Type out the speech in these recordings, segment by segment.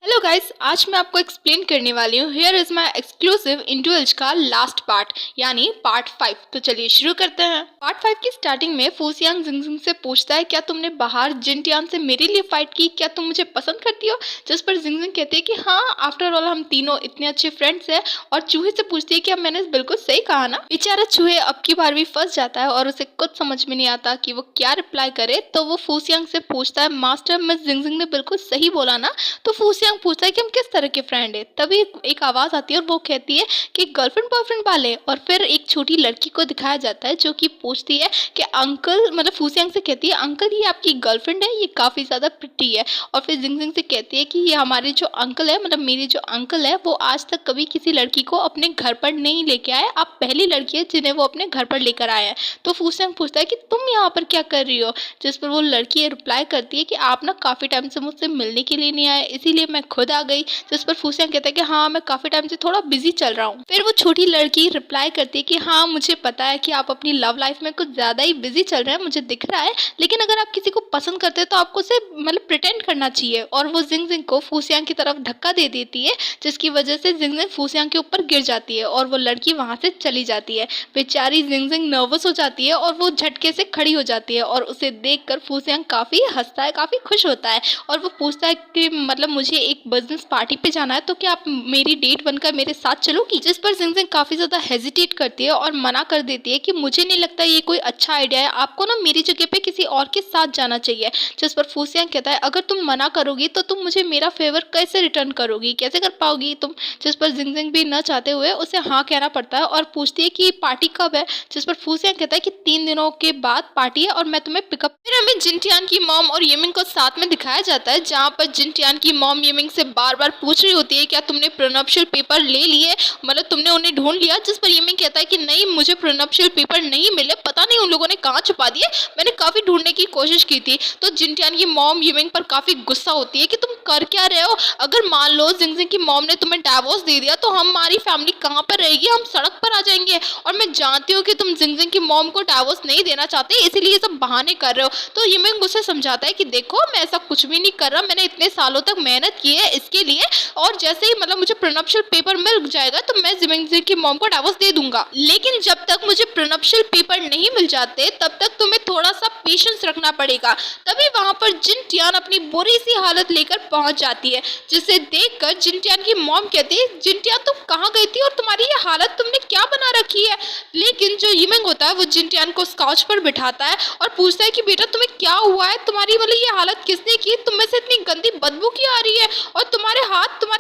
Hello guys, आज मैं आपको एक्सप्लेन करने वाली हूँ। हियर इज माय एक्सक्लूसिव इंडुएल्ज का लास्ट पार्ट यानी पार्ट 5। तो चलिए शुरू करते हैं। पार्ट 5 की स्टार्टिंग में फूसियांग जिंगजिंग से पूछता है, क्या तुमने बाहर जिनटियान से मेरे लिए फाइट की? क्या तुम मुझे पसंद करती हो? जिस पर जिंगजिंग कहती है कि हाँ, आफ्टर ऑल हम तीनों इतने अच्छे फ्रेंड्स हैं। और चूहे से पूछती है कि अब मैंने बिल्कुल सही कहा ना। बेचारा चूहे अब की बार भी फंस जाता है और उसे कुछ समझ में नहीं आता कि वो क्या रिप्लाई करे। तो वो फूसियांग से पूछता है, मास्टर मिस जिंगजिंग ने बिल्कुल सही बोला ना? तो फूसियांग पूछता है कि हम किस तरह के फ्रेंड है। तभी एक आवाज आती है और वो कहती है कि गर्लफ्रेंड बॉयफ्रेंड वाले। और फिर एक छोटी लड़की को दिखाया जाता है जो कि पूछती है कि अंकल, मतलब फूसियांग से कहती है, अंकल ये आपकी गर्लफ्रेंड है, ये काफी ज्यादा प्रिटी है। और फिर जिंगजिंग से कहती है कि ये हमारे जो अंकल है, मतलब मेरे जो अंकल है, वो आज तक कभी किसी लड़की को अपने घर पर नहीं लेके आए। आप पहली लड़की है जिन्हें वो अपने घर पर लेकर आए हैं। तो फूसियांग पूछता है कि तुम यहाँ पर क्या कर रही हो? जिस पर वो लड़की रिप्लाई करती है कि आप ना काफी टाइम से मुझसे मिलने के लिए नहीं आए, इसीलिए मैं खुद आ गई। जिस पर फूसियांग कहता है कि हाँ, मैं काफी टाइम से थोड़ा बिजी चल रहा हूँ। फिर वो छोटी लड़की रिप्लाई करती है कि हाँ, मुझे पता है कि आप अपनी लव लाइफ में कुछ ज्यादा ही बिजी चल रहे हैं, मुझे दिख रहा है। लेकिन अगर आप किसी को पसंद करते हैं तो आपको उसे मतलब प्रिटेंड करना चाहिए। और वो जिंगजिंग को फूसियांग की तरफ धक्का दे देती है, जिसकी वजह से जिंगजिंग फूसियांग के ऊपर गिर जाती है और वो लड़की वहां से चली जाती है। बेचारी जिंगजिंग नर्वस हो जाती है और वो झटके से खड़ी हो जाती है। और उसे देखकर फूसियांग काफी हंसता है, काफी खुश होता है। और वो पूछता है कि मतलब मुझे एक बिजनेस पार्टी पे जाना है, तो क्या आप मेरी डेट बनकर मेरे साथ चलोगी? जिस पर जिंगजिंग काफी ज्यादा हेजिटेट करती है और मना कर देती है कि मुझे नहीं लगता ये कोई अच्छा आइडिया है, आपको ना मेरी जगह पे किसी और के साथ जाना चाहिए। जिस पर फूसियांग कहता है, अगर तुम मना करोगी तो तुम मुझे मेरा फेवर कैसे रिटर्न करोगी, कैसे कर पाओगी तुम? जिस पर जिंगजिंग भी न चाहते हुए उसे हाँ कहना पड़ता है और पूछती है कि पार्टी कब है? जिस पर फूसियांग कहता है कि 3 दिनों के बाद पार्टी है और मैं तुम्हें पिकअप। फिर हमें जिनटियान की मॉम और येमिंग को साथ में दिखाया जाता है, जहाँ पर जिनटियान की मॉम येमिंग से बार बार पूछ रही होती है, क्या तुमने प्रोनप्शियल पेपर ले लिए, मतलब तुमने उन्हें ढूंढ लिया? जिस पर येमिंग कहता है कि नहीं, मुझे प्रोनप्शियल पेपर नहीं मिले, पता नहीं उन लोगों ने कहाँ छुपा दिए, मैंने काफी ढूंढने की कोशिश की थी। तो जिनटियान की मॉम येमिंग पर काफी गुस्सा होती है कि तुम कर क्या रहे हो? अगर मान लो जिंगजिंग की मॉम ने तुम्हें डाइवोर्स दे दिया तो हमारी फैमिली कहाँ पर रहेगी? हम सड़क पर आ जाएंगे। और मैं जानती हूँ कि तुम जिंगजिंग की मॉम को डाइवोर्स नहीं देना चाहते, इसीलिए ये सब बहाने कर रहे हो। तो येमिंग उसे समझाता है कि देखो, मैं ऐसा कुछ भी नहीं कर रहा, मैंने इतने सालों तक मेहनत की है इसके लिए, और जैसे ही मतलब मुझे प्रोनप्शियल पेपर मिल जाएगा तो मैं जिंगजिंग की मॉम को डाइवोर्स दे दूंगा। लेकिन जब तक मुझे प्रोनप्शियल पेपर नहीं मिल जाते तब तक तुम्हें थोड़ा सा पेशेंस रखना पड़ेगा। तभी वहां पर जिनटियान अपनी बुरी सी हालत लेकर पहुंच जाती है, जिसे देखकर जिनटियान की मॉम कहती है, जिनटियान तुम कहाँ गई थी और तुम्हारी ये हालत तुमने क्या बना रखी है? लेकिन जो येमिंग होता है वो जिनटियान को काउच पर बिठाता है और पूछता है कि बेटा तुम्हें क्या हुआ है, तुम्हारी मतलब ये हालत किसने की, तुम में से इतनी गंदी बदबू क्यों आ रही है, और तुम्हारे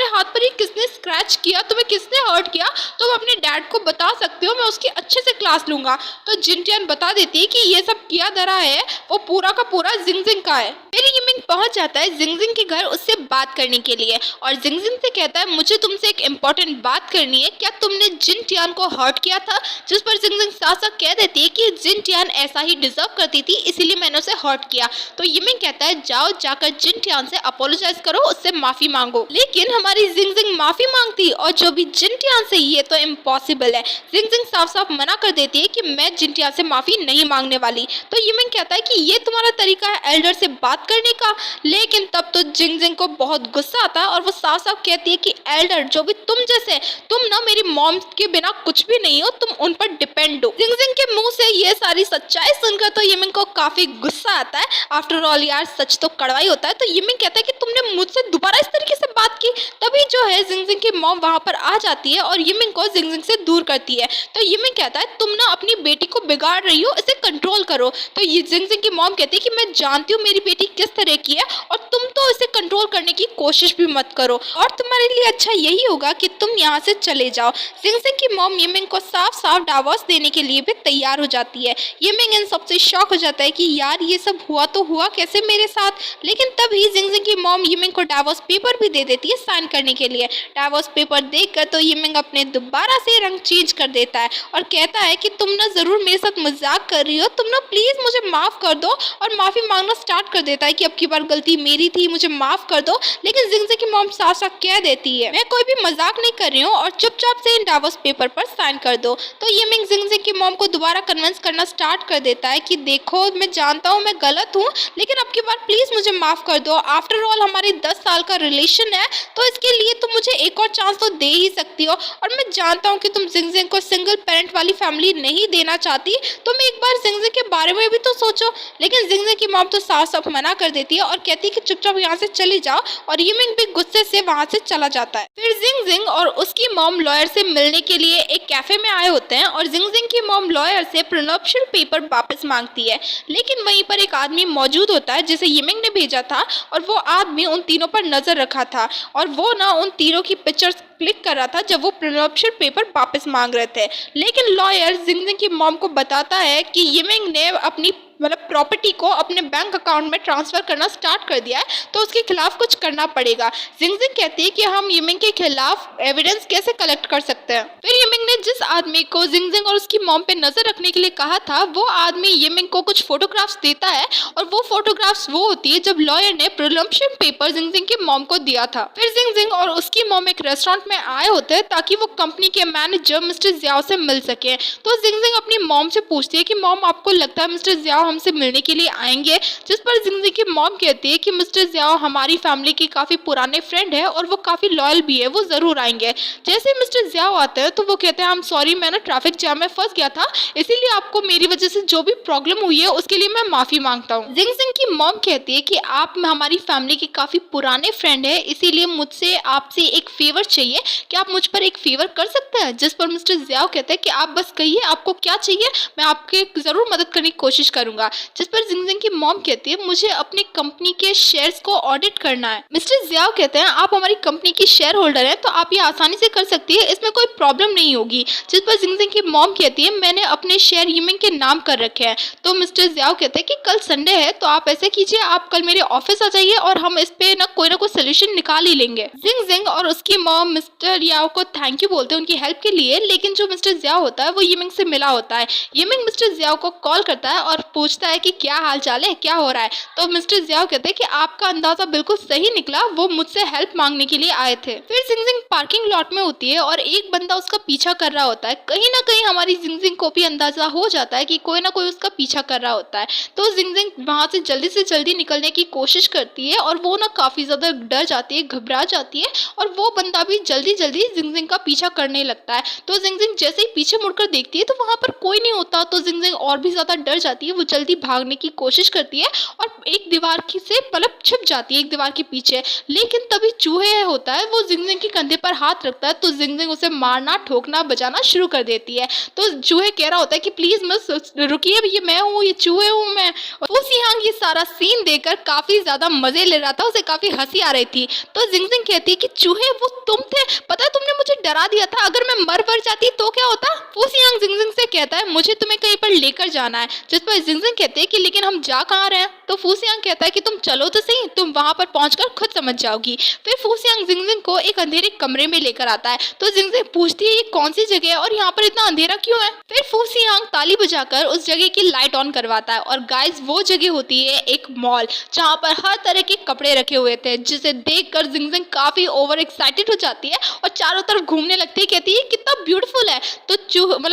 हाथ पर ये किसने स्क्रैच किया, तुम्हें किसने हर्ट किया? तुम अपने डैड को बता सकते हो, मैं उसकी अच्छे से क्लास लूंगा। तो जिनटियान बता देती है कि ये सब किया धरा है वो पूरा का पूरा जिंगजिंग का है। फिर येमिंग पहुंच जाता है जिंगजिंग के घर उससे बात करने के लिए और जिंगजिंग से कहता है, मुझे तुमसे एक इम्पोर्टेंट बात करनी है, क्या तुमने जिनटियान को हर्ट किया था? जिस पर जिंगजिंग साफ साफ कह देती है कि जिनटियान ऐसा ही डिजर्व करती थी, इसीलिए मैंने उसे हर्ट किया। तो येमिंग कहता है, जाओ जाकर जिनटियान से अपोलोजाइज करो, उससे माफी मांगो। लेकिन हमारी जिंगजिंग माफी मांगती और जो भी जिनटियान से, ये तो इम्पॉसिबल है। जिंगजिंग साफ साफ मना कर देती है कि मैं जिनटियान से माफी नहीं मांगने वाली। तो येमिंग कहता है कि ये तुम्हारा तरीका है एल्डर से बात करने का? लेकिन तब तो जिंगजिंग को बहुत गुस्सा आता है और वो साफ साफ कहती है कि एल्डर जो भी तुम जैसे, तुम ना मेरी मॉम के बिना कुछ भी नहीं हो, तुम उन पर डिपेंड हो। जिंगजिंग के मुंह से ये सारी सच्चाई सुनकर तो येमिंग को काफी गुस्सा आता है। आफ्टर ऑल यार, सच तो कड़वा ही होता है। तो येमिंग कहता है कि तुमने मुझसे दोबारा इस तरीके से बात की। तभी जो है जिंगजिंग की मॉम वहां पर आ जाती है और येमिंग को जिंगजिंग से दूर करती है। तो येमिंग कहता है, तुम ना अपनी बेटी को बिगाड़ रही हो, इसे कंट्रोल करो। तो ये जिंगजिंग की मॉम कहती है कि मैं जानती हूँ मेरी बेटी किस तरह की है और तुम तो इसे कंट्रोल करने की कोशिश भी मत करो, और तुम्हारे लिए अच्छा यही होगा कि तुम यहाँ से चले जाओ। जिंगजिंग की मॉम येमिंग को साफ साफ डाइवोर्स देने के लिए भी तैयार हो जाती है। येमिंग इन सबसे शॉक हो जाता है कि यार ये सब हुआ तो हुआ कैसे मेरे साथ। लेकिन तभी जिंगजिंग की मॉम येमिंग को डाइवोर्स पेपर भी दे देती है साइन करने के लिए। डाइवोर्स पेपर देखकर तो यिमिंग अपने दोबारा से रंग चेंज कर देता है और कहता है कि तुम ना जरूर मेरे साथ मजाक कर रही हो, तुम ना प्लीज मुझे माफ कर दो, और माफी मांगना स्टार्ट कर देता है कि अब की बार गलती मेरी थी, मुझे माफ कर दो। लेकिन जिंगजिंग की मॉम साफ साफ कह देती है मैं कोई भी मजाक नहीं कर रही हूँ और चुपचाप से इन डाइवोर्स पेपर पर साइन कर दो। तो यिमिंग जिंगजिंग की मॉम को दोबारा कन्विंस करना स्टार्ट कर देता है कि देखो मैं जानता हूँ मैं गलत हूँ, लेकिन अब की बार प्लीज मुझे माफ कर दो। आफ्टर ऑल हमारी 10 साल का रिलेशन है, तो इसके लिए तुम मुझे एक और चांस तो दे ही सकती हो, और मैं जानता हूँ कि तुम जिंगजिंग को सिंगल पेरेंट वाली फैमिली नहीं देना चाहती, तुम एक बार जिंगजिंग के बारे में भी तो सोचो। लेकिन जिंगजिंग की मॉम तो साफ साफ मना कर देती है और कहती है कि चुपचाप यहाँ से चली जाओ, और यिमिंग भी गुस्से से वहाँ से चला जाता है। फिर जिंगजिंग और उसकी मॉम लॉयर से मिलने के लिए एक कैफे में आए होते हैं और जिंगजिंग की मॉम लॉयर से प्रीनuptial पेपर वापस मांगती है, लेकिन वहीं पर एक आदमी मौजूद होता है जिसे यिमिंग ने भेजा था, और वो आदमी उन तीनों पर नजर रखा था और वो ना उन तीनों की पिक्चर्स क्लिक कर रहा था जब वो प्रीनuptial पेपर वापस मांग रहे थे। लेकिन लॉयर जिंगजिंग की मॉम को बताता है कि यिमिंग ने अपनी प्रॉपर्टी को अपने बैंक अकाउंट में ट्रांसफर करना स्टार्ट कर दिया है, तो उसके खिलाफ कुछ करना पड़ेगा। जिंगजिंग कहती है कि हम यिमिंग के खिलाफ एविडेंस कैसे कलेक्ट कर सकते हैं। फिर यिमिंग ने जिस आदमी को जिंगजिंग और उसकी मॉम पे नजर रखने के लिए कहा था, वो आदमी यिमिंग को कुछ फोटोग्राफ्स देता है, और वो फोटोग्राफ्स वो होती है जब लॉयर ने प्रीनuptial पेपर जिंगजिंग की मॉम को दिया था। फिर जिंगजिंग और उसकी मॉम एक रेस्टोरेंट में आए होते हैं ताकि वो कंपनी के मैनेजर मिस्टर जियाओ से मिल सके। तो जिंगजिंग अपनी मॉम से पूछती है कि मॉम आपको लगता है मिस्टर जियाओ हमसे मिलने के लिए आएंगे, जिस पर जिंगजिंग की मॉम कहती है कि मिस्टर जियाओ हमारी फैमिली के काफी पुराने फ्रेंड है और वो काफी लॉयल भी है, वो जरूर आएंगे। जैसे मिस्टर जियाओ आते हैं तो वो कहते हैं आई एम सॉरी, मैं ना ट्रैफिक जैम में फंस गया था, इसीलिए आपको मेरी वजह से जो भी प्रॉब्लम हुई है उसके लिए मैं माफी मांगता हूँ। जिंगजिंग की मॉम कहती है कि आप हमारी फैमिली के काफी पुराने फ्रेंड है, इसीलिए मुझसे आपसे एक फेवर चाहिए, क्या आप मुझ पर एक फेवर कर सकते हैं। जिस पर मिस्टर जियाओ कहते हैं कि आप बस कहिए आपको क्या चाहिए, मैं आपके जरूर मदद करने की कोशिश करूंगा। जिस पर जिंगजिंग की मॉम कहती है मुझे अपनी कंपनी के शेयर्स को ऑडिट करना है। मिस्टर जियाओ कहते हैं आप हमारी कंपनी की शेयर होल्डर हैं, तो आप ये आसानी से कर सकती है, इसमें कोई प्रॉब्लम नहीं होगी। जिस पर जिंगजिंग की मॉम कहती है मैंने अपने शेयर यिमिंग के नाम कर रखे हैं। तो मिस्टर जियाओ कहते हैं कि कल संडे है, तो आप ऐसे कीजिए आप कल मेरे ऑफिस आ जाइए और हम इस पे ना कोई सोल्यूशन निकाल ही लेंगे। जिंगजिंग और उसकी मॉम मिस्टर जियाओ को थैंक यू बोलते हैं उनकी हेल्प के लिए, लेकिन जो मिस्टर जियाओ होता है वो यिमिंग से मिला होता है। यिमिंग मिस्टर जियाओ को कॉल करता है और पूछता है कि क्या हाल चाल है, क्या हो रहा है। तो मिस्टर जियाओ कहते हैं कि आपका अंदाजा बिल्कुल सही निकला, वो मुझसे हेल्प मांगने के लिए आए थे। फिर जिंगजिंग पार्किंग लॉट में होती है और एक बंदा उसका पीछा कर रहा होता है। कहीं ना कहीं हमारी जिंगजिंग को भी अंदाजा हो जाता है कि कोई ना कोई उसका पीछा कर रहा होता है। तो जिंगजिंग वहां से जल्दी निकलने की कोशिश करती है और वो ना काफी ज्यादा डर जाती है, घबरा जाती है, और वो बंदा भी जल्दी जिंगजिंग का पीछा करने लगता है। तो जिंगजिंग जैसे ही पीछे मुड़कर देखती है तो वहां पर कोई नहीं होता, तो जिंगजिंग और भी ज्यादा डर जाती है, वो जल्दी भागने की कोशिश करती है और एक दीवार की से छिप जाती है एक दीवार के पीछे। लेकिन तभी चूहे होता है, वो जिंगजिंग के कंधे पर हाथ रखता है, तो जिंगजिंग उसे मारना ठोकना बजाना शुरू कर देती है। तो चूहे कह रहा होता है कि प्लीज मत रुकिए, ये मैं हूँ, ये चूहे हूँ मैं। फूसी यांग ये सारा सीन देखकर काफी ज्यादा मजे ले रहा था, उसे काफी हंसी आ रही थी। तो जिंगजिंग कहती है कि चूहे वो तुम थे, पता है तुमने मुझे डरा दिया था, अगर मैं मर जाती तो क्या होता। फूसी यांग जिंगजिंग से कहता है मुझे तुम्हें कहीं पर लेकर जाना है। जिस पर जिंगजिंग कहती है कि लेकिन हम जा कहाँ रहे हैं। तो फूसी यांग कहता है कि तुम चलो तो सही, तुम वहां पर पहुंचकर खुद समझ जाओगी। फिर फूसी यांग जिंगजिंग को एक अंधेरे कमरे में लेकर आता है। तो जिंगजिंग पूछती है ये कौन सी जगह है और यहाँ पर इतना अंधेरा क्यों है। फिर फूसी यांग ताली बजाकर उस जगह की लाइट ऑन करवाता है, और गाइस वो जगह होती है एक मॉल, जहाँ पर हर तरह के कपड़े रखे हुए थे, जिसे देखकर जिंगजिंग काफी ओवर एक्साइटेड हो जाती है और चारों तरफ घूमने लगती है, कहती है कितना ब्यूटीफुल है। तो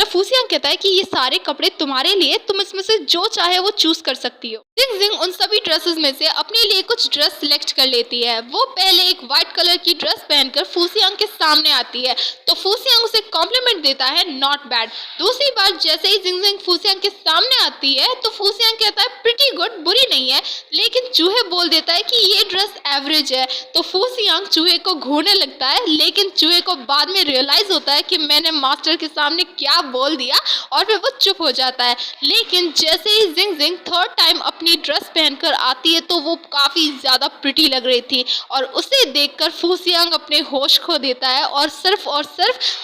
फूसी यांग कहता है कि ये सारे कपड़े तुम्हारे लिए, तुम इसमें से जो चाहे वो चूज कर सकती हो। जिंगजिंग उन सभी ड्रेसेस में से अपने लिए कुछ ड्रेस सिलेक्ट कर लेती है। वो पहले एक व्हाइट कलर की ड्रेस पहनकर फूसी यांग के सामने आती है, तो फूसी यांग उसे कॉम्प्लीमेंट देता है नॉट बैड। दूसरी बार जैसे ही जिंगजिंग फूसी यांग के सामने आती है तो फूसी यांग कहता है प्रिटी गुड, बुरी नहीं है, लेकिन चूहे बोल देता है कि ये ड्रेस एवरेज है। तो फूसी यांग चूहे को घूरने लगता है, लेकिन चूहे को बाद में रियलाइज होता है कि मैंने मास्टर के सामने क्या बोल दिया और फिर वो चुप हो जाता है। लेकिन जैसे ही जिंग जिंग थर्ड टाइम अपनी ड्रेस पहनकर आती है तो वो काफी ज्यादा प्रिटी लग रही थी और उसे देखकर फूसियांग अपने होश खो देता है और सिर्फ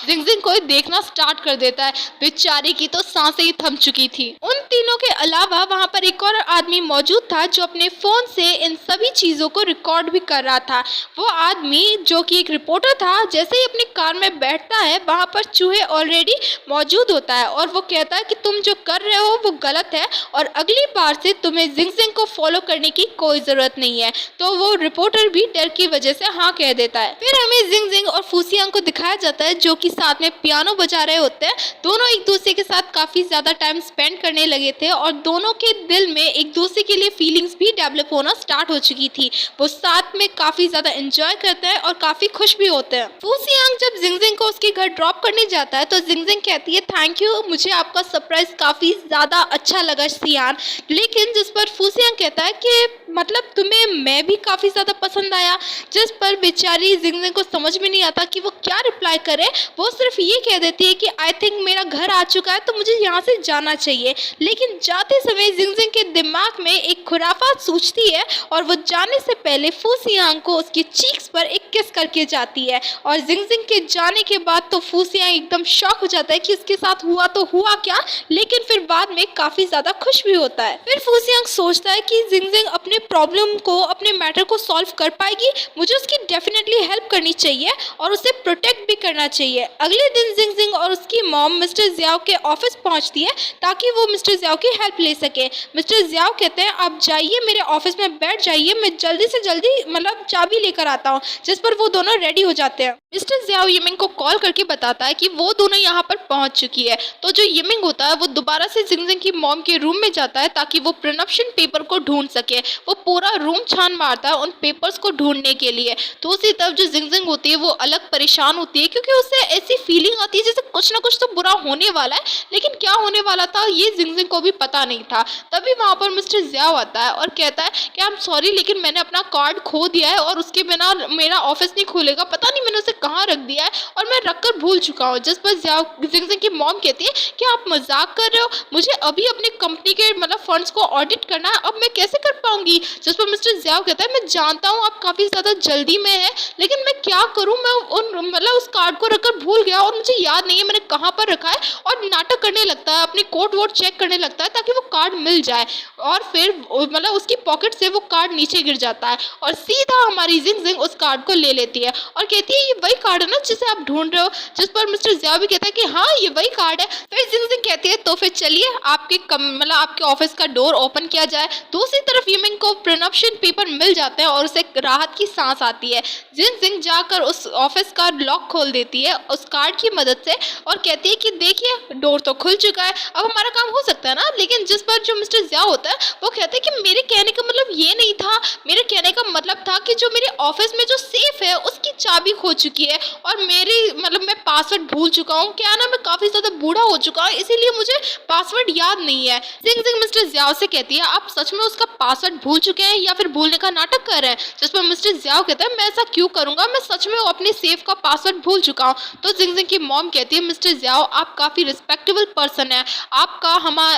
जिंग जिंग को ही देखना स्टार्ट कर देता है। बेचारी की तो सांसें ही थम चुकी थी। उन तीनों के अलावा वहाँ पर एक और आदमी मौजूद था जो अपने फोन से इन सभी चीजों को रिकॉर्ड भी कर रहा था। वो आदमी जो कि एक रिपोर्टर था, जैसे ही अपनी कार में बैठता है वहाँ पर चूहे ऑलरेडी मौजूद होता है और वो कहता है कि तुम जो कर रहे हो वो गलत है और अगली बार से तुम्हें जिंग जिंग को फॉलो करने की कोई जरूरत नहीं है। तो वो रिपोर्टर भी डर की वजह से हाँ कह देता है। फिर हमें जिंग जिंग और फूसियांग को दिखाया जाता है जो कि साथ में पियानो बजा रहे होते हैं। दोनों एक दूसरे के साथ काफी ज्यादा टाइम स्पेंड करने लगे थे और दोनों के दिल में एक दूसरे के लिए फीलिंग्स भी डेवलप होना स्टार्ट हो चुकी थी। वो साथ में काफी ज्यादा एंजॉय करते हैं और काफी खुश भी होते हैं। फूसियांग जब जिंग जिंग को उसके घर ड्रॉप करने जाता है तो जिंग जिंग कहती है थैंक यू, मुझे आपका सरप्राइज काफी ज्यादा अच्छा लगा सियान। लेकिन जिस पर फूसियांग कहता है कि मतलब तुम्हें मैं भी काफी ज्यादा पसंद आया। जिस पर बेचारी जिंग जिंग को समझ में नहीं आता कि वो क्या रिप्लाई करे। वो सिर्फ ये कह देती है कि आई थिंक मेरा घर आ चुका है तो मुझे यहाँ से जाना चाहिए। लेकिन जाते समय जिंग जिंग के दिमाग में एक खुराफात सूझती है और वो जाने से पहले फूसियांग को उसकी चीक्स पर एक किस करके जाती है और जिंग जिंग के जाने के बाद तो फूसियांग एकदम शॉक हो जाता है कि उसके साथ हुआ तो हुआ क्या, लेकिन फिर बाद में काफी ज्यादा खुश भी होता है। फिर फूसियांग सोचता है कि जिंग जिंग अपने प्रॉब्लम को, अपने मैटर को सॉल्व कर पाएगी, मुझे उसकी डेफिनेटली हेल्प करनी चाहिए और उसे प्रोटेक्ट भी करना चाहिए। अगले दिन जिंग जिंग और उसकी मॉम मिस्टर जियाओ के ऑफिस पहुंचती है ताकि वो मिस्टर जियाओ की हेल्प ले सके। मिस्टर जियाओ कहते हैं आप जाइए मेरे ऑफिस में बैठ जाइए, मैं जल्दी से जल्दी मतलब चाबी लेकर आता हूँ। जिस पर वो दोनों रेडी हो जाते हैं। मिस्टर जियाओ यिमिंग को कॉल करके बताता है कि वो दोनों यहाँ पर पहुंच चुकी है। तो जो यिमिंग होता है वो दोबारा से जिंग जिंग की मॉम के रूम में जाता है ताकि वो प्रोनप्शन पेपर को ढूंढ सके। वो पूरा रूम छान मारता है उन पेपर्स को ढूंढने के लिए। तो उसी तरफ जो जिंग जिंग होती है वो अलग परेशान होती है क्योंकि उसे ऐसी फीलिंग आती है जैसे कुछ ना कुछ तो बुरा होने वाला है, लेकिन क्या होने वाला था ये जिंग जिंग को भी पता नहीं था। तभी वहाँ पर मिस्टर जियाओ आता है और कहता है कि आई एम सॉरी लेकिन मैंने अपना कार्ड खो दिया है और उसके बिना मेरा ऑफिस नहीं खुलेगा, पता नहीं मैंने उसे कहाँ रख दिया है और मैं रख कर भूल चुका हूँ। जिस पर जिंग जिंग की मॉम कहती है कि आप मजाक कर रहे हो, मुझे अभी अपने कंपनी के मतलब फंड्स को ऑडिट करना है, अब मैं कैसे कर पाऊंगी। जिस पर मिस्टर जियाओ कहता है मैं जानता हूँ आप काफी ज्यादा जल्दी में है, लेकिन मैं क्या करूँ, मैं उस कार्ड को रखकर भूल गया और मुझे याद नहीं है मैंने कहाँ पर रखा है। और नाटक करने लगता है, अपनी कोट वोट चेक करने लगता है ताकि वो कार्ड मिल जाए और फिर मतलब उसकी पॉकेट से वो कार्ड नीचे गिर जाता है और सीधा हमारी जिंग जिंग उस कार्ड को ले लेती है और कहती है ये वही कार्ड है ना जिसे आप ढूंढ रहे हो। जिस पर मिस्टर जियाओ भी कहता है कि हाँ ये वही कार्ड है। फिर जिंग जिंग कहती है तो फिर चलिए आपके मतलब आपके ऑफिस का डोर ओपन किया जाए। दूसरी तरफ यिमिंग को प्रोनप्शन पेपर मिल जाते हैं और उसे राहत की सांस आती है। जिंग जिंग जाकर उस ऑफिस का लॉक खोल देती है उस कार्ड की मदद से और कहती है कि देखिए डोर तो खुल चुका है, अब हमारा काम हो सकता है ना। लेकिन जिस पर जो मिस्टर जियाओ होता है वो कहते हैं कि मेरे कहने का मतलब ये नहीं था, मेरे कहने का मतलब था कि जो मेरे ऑफिस में जो सेफ है उसकी चाबी खो चुकी है और मेरी मतलब मैं पासवर्ड भूल चुका हूँ। क्या ना मैं काफी ज्यादा बूढ़ा हो चुका हूँ इसीलिए मुझे पासवर्ड याद नहीं है। जिंग जिंग मिस्टर जियाओ से कहती है आप सच में उसका पासवर्ड भूल चुके हैं या फिर भूलने का नाटक कर रहे हैं। जिस पर मिस्टर जियाओ कहता है मैं ऐसा क्यों करूंगा, मैं सच में अपने सेफ का पासवर्ड भूल चुका हूँ। तो जिंग जिंग की मॉम कहती है मिस्टर जियाओ आप काफी रिस्पेक्टेबल पर्सन है, आपका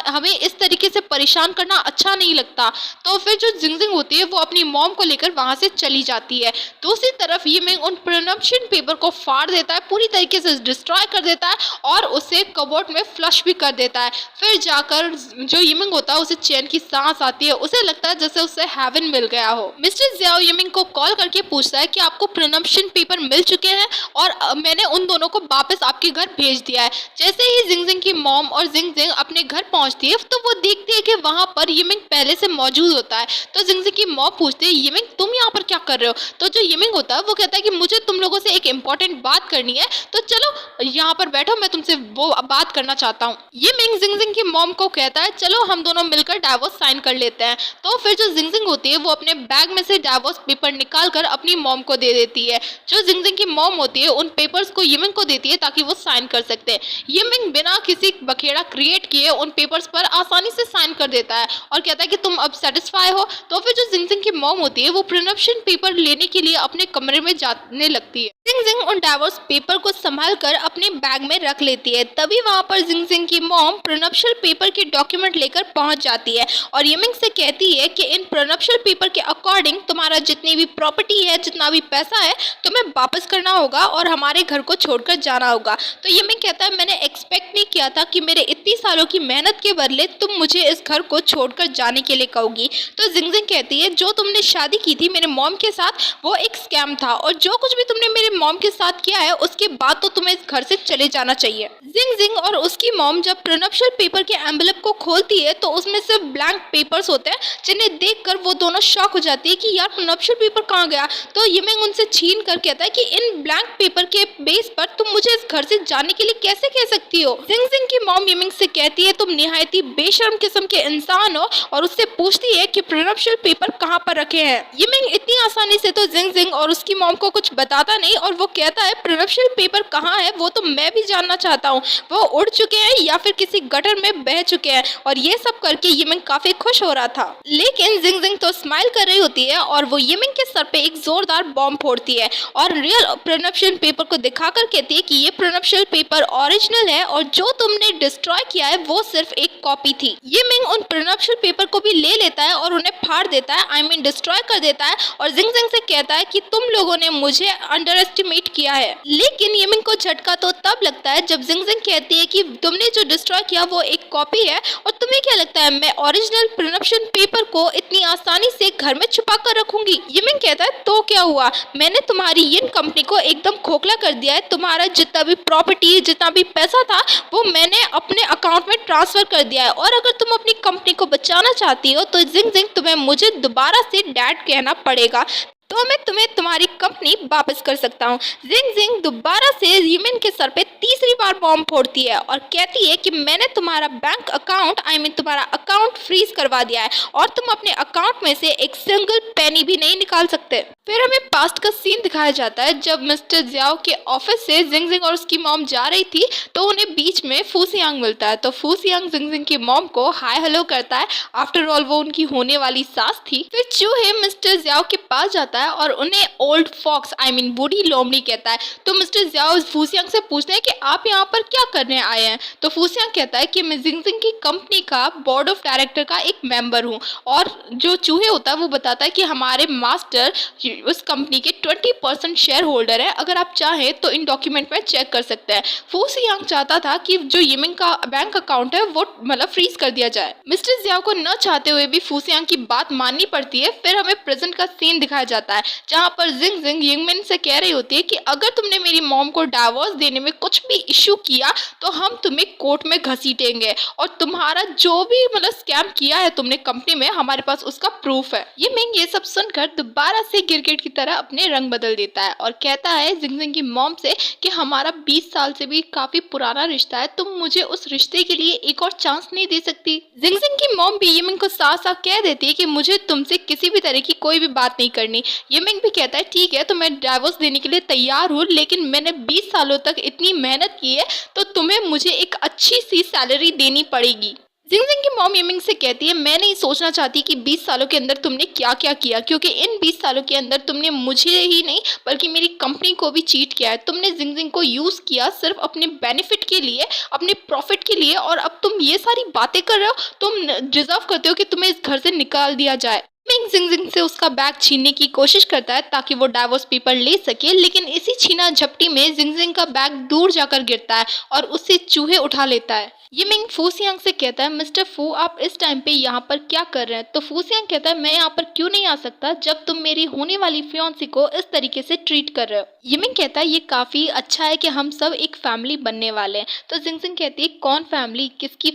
हमें इस तरीके से परेशान करना अच्छा नहीं लगता। तो फिर जो जिंग जिंग होती है वो अपनी मॉम को लेकर वहां से चली जाती है। दूसरी तरफ यिमिंग उन प्रोनप्शन पेपर को फाड़ देता है, पूरी तरीके से डिस्ट्रॉय कर देता है और उसे कबोर्ड में फ्लश भी कर देता है। फिर जाकर जो यिमिंग होता है उसे चैन की सांस आती है, उसे लगता है जैसे उसे हेवन मिल गया हो। मिस्टर जियाओ यिमिंग को कॉल करके पूछता है कि आपको प्रोनप्शन पेपर मिल चुके हैं और मैंने उन दोनों को वापस आपके घर भेज दिया है। जैसे ही जिंग जिंग की मॉम और जिंग जिंग अपने घर पहुंचती है तो वो देखती है कि वहां पर यिमिंग पहले से मौजूद होता है। तो जिंग जिंग की मॉम पूछती है यिमिंग तुम यहाँ पर क्या कर रहे हो। तो जो यिमिंग होता है वो कहता है कि मुझे तुम लोगों से एक इम्पोर्टेंट बात करनी है, तो चलो यहाँ पर बैठो मैं तुमसे वो बात करना चाहता हूँ। यिमिंग जिंग जिंग की मॉम को कहता है चलो हम दोनों मिलकर डाइवोर्स साइन कर लेते हैं। तो फिर जो जिंग जिंग होती है वो अपने बैग में से डाइवोर्स पेपर निकाल कर अपनी मॉम को दे देती है। जो जिंग जिंग की मॉम होती है उन पेपर्स को यिमिंग को देती है ताकि वो साइन कर सकते हैं। यिमिंग बिना किसी बखेड़ा क्रिएट किए उन पेपर्स पर आसानी से साइन कर देता है और कहता है कि तुम अब सेटिस्फाई हो। तो फिर जो जिंग जिंग की मॉम होती है वो प्रोनप्शन पेपर लेने के लिए अपने कमरे में जाने लगती है। जिंग जिंग उन डाइवोर्स पेपर को संभाल कर अपने बैग में रख लेती है। तभी वहाँ पर जिंग जिंग की मॉम प्रोनप्शियल पेपर के डॉक्यूमेंट लेकर पहुंच जाती है और यमिंग से कहती है कि इन प्रोनप्शियल पेपर के अकॉर्डिंग तुम्हारा जितनी भी प्रॉपर्टी है, जितना भी पैसा है, तुम्हें वापस करना होगा और हमारे घर को छोड़कर जाना होगा। तो यमिंग कहता है मैंने एक्सपेक्ट नहीं किया था कि मेरे इतनी सालों की मेहनत के बदले तुम मुझे इस घर को छोड़कर जाने के लिए कहोगी। तो जिंग जिंग कहती है जो तुमने शादी की थी मेरे मॉम के साथ वो एक स्कैम था और जो कुछ भी तुमने मेरे मॉम के साथ किया है उसके बाद तो तुम्हें इस घर से चले जाना चाहिए। जिंग जिंग और उसकी मॉम जब प्रोनप्शियल पेपर के एम्बलप को खोलती है तो उसमें सिर्फ ब्लैंक पेपर्स होते हैं, जिन्हें देखकर वो दोनों शॉक हो जाती है कि यार प्रोनप्शियल पेपर कहाँ गया। तो यमिंग उनसे छीन कर कहता है कि इन ब्लैंक पेपर के बेस पर तुम मुझे इस घर से जाने के लिए कैसे कह सकती हो। जिंग जिंग की मॉम यमिंग से कहती है तुम निहायत ही बेशर्म किस्म के इंसान हो और उससे पूछती है कि प्रोनप्शियल पेपर कहाँ पर रखे हैं। यमिंग इतनी आसानी से तो जिंग जिंग और उसकी मॉम को कुछ बताता नहीं और वो कहता है प्रोनप्शियल पेपर कहाँ है वो तो मैं भी जानना चाहता हूँ, वो उड़ चुके हैं या फिर किसी गटर में बह चुके हैं। और ये सब करके यमिंग काफी खुश हो रहा था, लेकिन जिंग जिंग तो स्माइल कर रही होती है और वो यमिंग के सर पे एक जोरदार बॉम्ब फोड़ती है और रियल प्रोनप्शियल पेपर को दिखाकर कहती है कि ये प्रोनप्शियल पेपर ओरिजिनल है और जो तुमने डिस्ट्रॉय किया है वो सिर्फ एक कॉपी थी। यमिंग उन प्रोनप्शियल पेपर को भी ले लेता है और उन्हें फाड़ देता है, आई मीन डिस्ट्रॉय कर देता है और जिंग जिंग से कहता है कि तुम लोगों ने मुझे अंडर एस्टिमेट किया है। लेकिन यमिंग को झटका तो तब लगता है जब जिंग जिंग कहती है कि तुमने जो डिस्ट्रॉय किया वो एक कॉपी है और तुम्हें क्या लगता है मैं ओरिजिनल प्रोनप्शियल पेपर को इतनी आसानी से घर में छुपा कर रखूंगी। यमिंग कहता है तो क्या हुआ, मैंने तुम्हारी इन कंपनी को एकदम खोखला कर दिया है, तुम्हारा जितना भी प्रॉपर्टी जितना भी पैसा था वो मैंने अपने अकाउंट में ट्रांसफर कर दिया है और अगर तुम अपनी कंपनी को बचाना चाहती हो तो जिंग जिंग तुम्हें मुझे दोबारा से डैड कहना पड़ेगा, तो मैं तुम्हें तुम्हारी कंपनी वापस कर सकता हूँ। जिंग जिंग दोबारा से यमिंग के सर पे तीसरी बार बॉम्ब फोड़ती है और कहती है कि मैंने तुम्हारा बैंक अकाउंट आई मीन तुम्हारा अकाउंट फ्रीज करवा दिया है और तुम अपने अकाउंट में से एक सिंगल पेनी भी नहीं निकाल सकते। फिर हमें पास्ट का सीन दिखाया जाता है जब मिस्टर जियाओ के ऑफिस से जिंग जिंग और उसकी मॉम जा रही थी तो उन्हें बीच में फूसियांग मिलता है। तो फूसियांग जिंग जिंग की मॉम को हाय हेलो करता है, आफ्टर ऑल वो उनकी होने वाली सास थी। फिर चूहे मिस्टर जियाओ के पास जाता है और उन्हें ओल्ड फॉक्स आई मीन बूढ़ी लोमड़ी कहता है। तो मिस्टर जियाओ फूसियांग से पूछते हैं कि आप यहाँ पर क्या करने आए हैं। तो फूसियांग कहता है कि मैं जिंग जिंग की कंपनी का बोर्ड ऑफ डायरेक्टर का एक मेंबर हूँ और जो चूहे होता है वो बताता है कि हमारे मास्टर उस कंपनी के 20% शेयर होल्डर है, अगर आप चाहें तो इन डॉक्यूमेंट में चेक कर सकते हैं। फूसियांग चाहता था कि जो यमिंग का बैंक अकाउंट है वो मतलब फ्रीज कर दिया जाए। मिस्टर जियाओ को न चाहते हुए भी फूसियांग की बात माननी पड़ती है। फिर हमें प्रेजेंट का सीन दिखाया जाता है जहाँ पर जिंग जिंग यंगमिन से कह रही होती है कि अगर तुमने मेरी मॉम को डाइवोर्स देने में कुछ भी इश्यू किया तो हम तुम्हें कोर्ट में घसीटेंगे और तुम्हारा जो भी मतलब स्कैम किया है तुमने कंपनी में हमारे पास उसका प्रूफ है। यमिंग ये सब सुनकर दोबारा से गिरगिट की तरह अपने रंग बदल देता है और कहता है जिंग जिंग की मॉम से कि हमारा 20 साल से भी काफी पुराना रिश्ता है, तुम मुझे उस रिश्ते के लिए एक और चांस नहीं दे सकती। जिंग जिंग की मॉम भी यमिंग को साफ साफ कह देती है कि मुझे तुमसे किसी भी तरह की कोई भी बात नहीं करनी। यमिंग भी कहता है ठीक है तो मैं डाइवोर्स देने के लिए तैयार हूँ, लेकिन मैंने 20 सालों तक इतनी मेहनत की है तो तुम्हें मुझे एक अच्छी सी सैलरी देनी पड़ेगी। जिंग जिंग की मॉम यमिंग से कहती है मैं नहीं सोचना चाहती कि 20 सालों के अंदर तुमने क्या क्या किया, क्योंकि इन 20 सालों के अंदर तुमने मुझे ही नहीं बल्कि मेरी कंपनी को भी चीट किया है। तुमने जिंग जिंग को यूज किया सिर्फ अपने बेनिफिट के लिए, अपने प्रॉफिट के लिए, और अब तुम ये सारी बातें कर रहे हो। तुम डिजर्व करते हो कि तुम्हें इस घर से निकाल दिया जाए। मिंग जिंग जिंग से उसका बैग छीनने की कोशिश करता है ताकि वो डाइवोर्स पेपर ले सके, लेकिन इसी छीना झपटी में जिंग जिंग का बैग दूर जाकर गिरता है और उससे चूहे उठा लेता है। यमिंग फूसियांग से कहता है मिस्टर फू आप इस टाइम पे यहाँ पर क्या कर रहे हैं। तो फूसियांग कहता है मैं यहाँ पर क्यों नहीं आ सकता जब तुम मेरी होने वाली फियांसी को इस तरीके से ट्रीट कर रहे हो। यमिंग कहता है ये काफी अच्छा है कि हम सब एक फैमिली बनने वाले हैं। तो जिंग जिंग कहती है कौन फैमिली, किसकी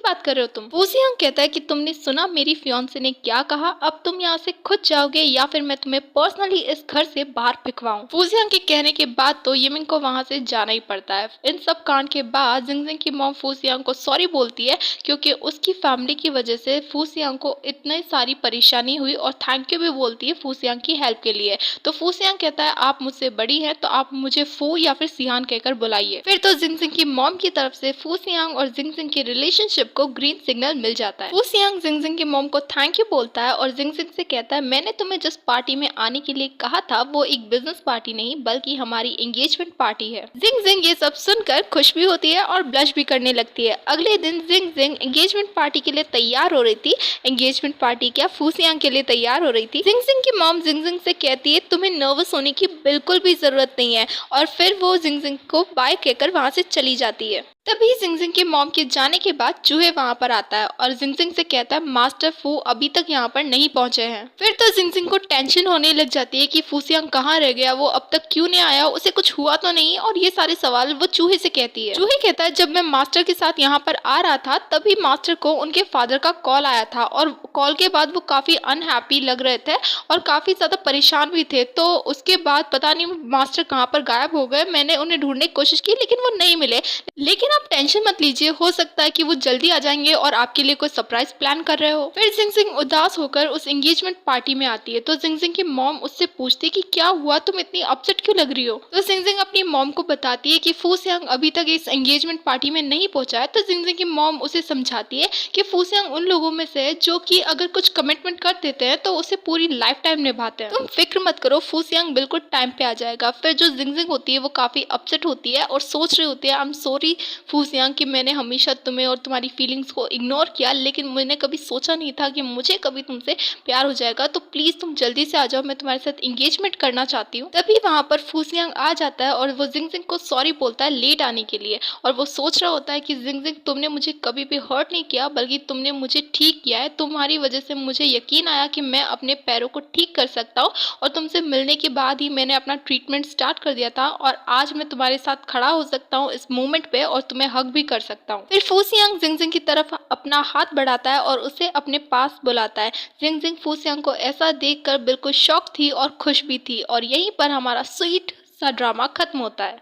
बात कर रहे हो तुम। फूसियांग कहता है कि तुमने सुना मेरी फियांसी ने क्या कहा, अब तुम यहाँ से खुद जाओगे या फिर मैं तुम्हें पर्सनली इस घर से बाहर फेंकवाऊं। फूसियांग के कहने के बाद तो यमिंग को वहाँ से जाना ही पड़ता है। इन सब कांड के बाद जिंग जिंग की मॉम फूसियांग को सॉरी बोलती है क्योंकि उसकी फैमिली की वजह से फूसियांग को इतनी सारी परेशानी हुई और थैंक यू भी बोलती है फूसियांग की हेल्प के लिए। तो फूसियांग कहता है आप मुझसे बड़ी है तो आप मुझे फू या फिर सिहान कहकर बुलाइए। फिर तो जिंग जिंग की मॉम की तरफ से फूसियांग और जिंग जिंग के रिलेशनशिप को ग्रीन सिग्नल मिल जाता है। फूसियांग जिंग जिंग की मॉम को थैंक यू बोलता है और जिंग जिंग से कहता है मैंने तुम्हें जिस पार्टी में आने के लिए कहा था वो एक बिजनेस पार्टी नहीं बल्कि हमारी एंगेजमेंट पार्टी है। जिंग जिंग ये सब सुनकर खुश भी होती है और ब्लश भी करने लगती है। अगले दिन जिंग जिंग एंगेजमेंट पार्टी के लिए तैयार हो रही थी। एंगेजमेंट पार्टी क्या, फूसियांग के लिए तैयार हो रही थी। जिंग जिंग की मॉम जिंग जिंग से कहती है तुम्हें नर्वस होने की बिल्कुल भी जरूरत नहीं है और फिर वो जिंग जिंग को बाय कहकर वहां से चली जाती है। तभी जिंग जिंग के मॉम के जाने के बाद चूहे वहां पर आता है और जिंग जिंग से कहता है मास्टर फू अभी तक यहाँ पर नहीं पहुंचे हैं। फिर तो जिंग जिंग को टेंशन होने लग जाती है कि फूसियांग कहाँ रह गया, वो अब तक क्यों नहीं आया, उसे कुछ हुआ तो नहीं, और ये सारे सवाल वो चूहे से कहती है। चूहे कहता है जब मैं मास्टर के साथ यहाँ पर आ रहा था तभी मास्टर को उनके फादर का कॉल आया था और कॉल के बाद वो काफी अनहैप्पी लग रहे थे और काफी ज्यादा परेशान भी थे। तो उसके बाद पता नहीं मास्टर कहाँ पर गायब हो गए। मैंने उन्हें ढूंढने की कोशिश की लेकिन वो नहीं मिले। लेकिन आप टेंशन मत लीजिए, हो सकता है कि वो जल्दी आ जाएंगे और आपके लिए कोई सरप्राइज प्लान कर रहे हो। फिर जिंग जिंग उदास होकर उस एंगेजमेंट पार्टी में आती है तो जिंग जिंग की मॉम उससे पूछती है कि क्या हुआ, तुम इतनी अपसेट क्यों लग रही हो। तो जिंग जिंग अपनी मॉम को बताती है कि फूसियांग अभी तक इस एंगेजमेंट पार्टी में नहीं पहुंचा है। तो जिंग जिंग की मॉम उसे समझाती है कि फूसियांग उन लोगों में से है जो कि अगर कुछ कमिटमेंट कर देते हैं तो उसे पूरी लाइफ टाइम निभाते हैं। तुम फिक्र मत करो, फूसियांग बिल्कुल टाइम पे आ जाएगा। फिर जो जिंग जिंग होती है वो काफी अपसेट होती है और सोच रही होती है आई एम सॉरी फूसियांग कि मैंने हमेशा तुम्हें और तुम्हारी फीलिंग्स को इग्नोर किया, लेकिन मैंने कभी सोचा नहीं था कि मुझे कभी तुमसे प्यार हो जाएगा। तो प्लीज तुम जल्दी से आ जाओ, मैं तुम्हारे साथ एंगेजमेंट करना चाहती हूँ। तभी वहां पर फूसियांग आ जाता है और वो जिंग जिंग को सॉरी बोलता है लेट आने के लिए। और वो सोच रहा होता है कि जिंग जिंग तुमने मुझे कभी भी हर्ट नहीं किया बल्कि तुमने मुझे ठीक किया है। तुम्हारी वजह से मुझे यकीन आया कि मैं अपने पैरों को ठीक कर सकता हूँ और तुमसे मिलने के बाद ही मैंने अपना ट्रीटमेंट स्टार्ट कर दिया था और आज मैं तुम्हारे साथ खड़ा हो सकता हूँ इस मोमेंट पे और तुम्हें हग भी कर सकता हूँ। फिर फूसियांग जिंग जिंग की तरफ अपना हाथ बढ़ाता है और उसे अपने पास बुलाता है। जिंग जिंग फूसियांग को ऐसा देखकर बिल्कुल शॉक थी और खुश भी थी और यहीं पर हमारा स्वीट सा ड्रामा खत्म होता है।